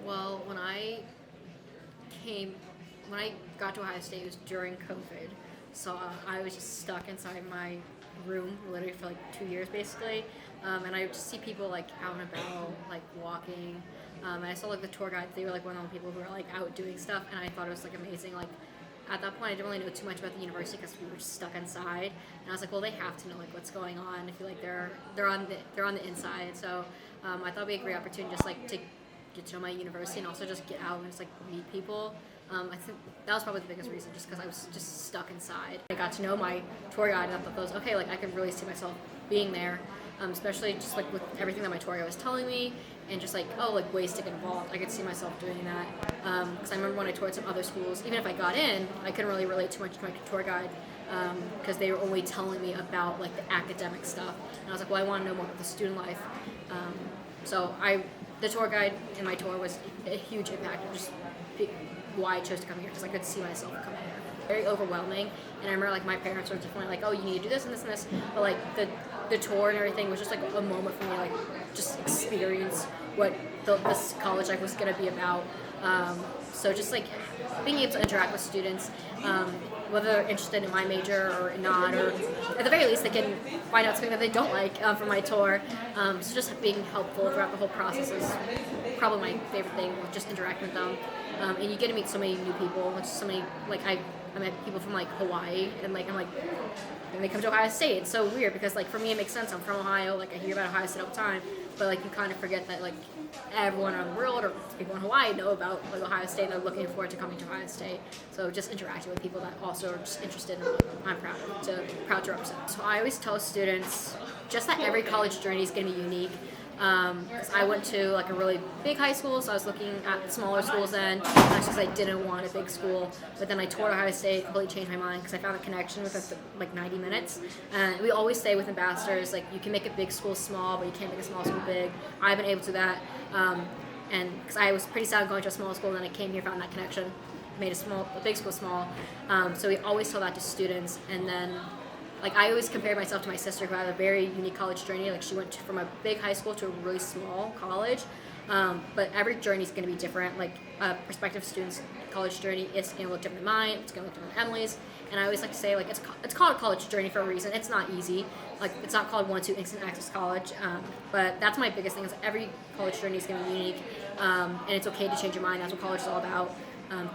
Well, came, when I got to Ohio State, it was during COVID. So I was just stuck inside my room literally for like 2 years basically. And I would just see people like out and about, like walking. And I saw like the tour guides, they were like one of the people who were like out doing stuff. And I thought it was like amazing. Like at that point, I didn't really know too much about the university because we were just stuck inside. And I was like, well, they have to know like what's going on. I feel like they're on the inside. So I thought it'd be a great opportunity just like to get to know my university and also just get out and just like meet people. I think that was probably the biggest reason, just because I was just stuck inside. I got to know my tour guide, and I thought that was okay. Like I could really see myself being there, especially just like with everything that my tour guide was telling me, and just like ways to get involved. I could see myself doing that because I remember when I toured some other schools, even if I got in, I couldn't really relate too much to my tour guide because they were only telling me about like the academic stuff, and I was like, well, I want to know more about the student life. The tour guide in my tour was a huge impact of just why I chose to come here, because I could see myself coming here. Very overwhelming, and I remember like my parents were definitely like, oh, you need to do this and this and this, but like the tour and everything was just like a moment for me to like just experience what this college life was going to be about. So just like being able to interact with students, whether they're interested in my major or not, or at the very least they can find out something that they don't like from my tour. So just being helpful throughout the whole process is probably my favorite thing, just interacting with them. And you get to meet so many new people, like so many, like I met people from like Hawaii, and like I'm like, and they come to Ohio State. It's so weird because like for me it makes sense. I'm from Ohio, like I hear about Ohio State all the time, but like you kind of forget that like everyone around the world or people in Hawaii know about like Ohio State, and they're looking forward to coming to Ohio State. So just interacting with people that also are just interested in what I'm proud to represent. So I always tell students just that every college journey is going to be unique. Because I went to like a really big high school, so I was looking at smaller schools then. That's because I didn't want a big school. But then I toured Ohio State, completely changed my mind because I found a connection with like 90 minutes. And we always say with ambassadors, like you can make a big school small, but you can't make a small school big. I've been able to do that, and because I was pretty sad going to a small school, and then I came here, found that connection, made a big school small. So we always tell that to students, and then. Like I always compare myself to my sister, who had a very unique college journey. Like she went from a big high school to a really small college, but every journey is going to be different. Like a prospective student's college journey is going to look different than mine. It's going to look different than Emily's. And I always like to say like it's called a college journey for a reason. It's not easy. Like it's not called 1-2 instant access college. But that's my biggest thing is every college journey is going to be unique, and it's okay to change your mind. That's what college is all about.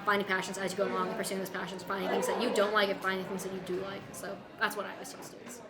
Finding passions as you go along and pursuing those passions, finding things that you don't like and finding things that you do like. So that's what I always tell students.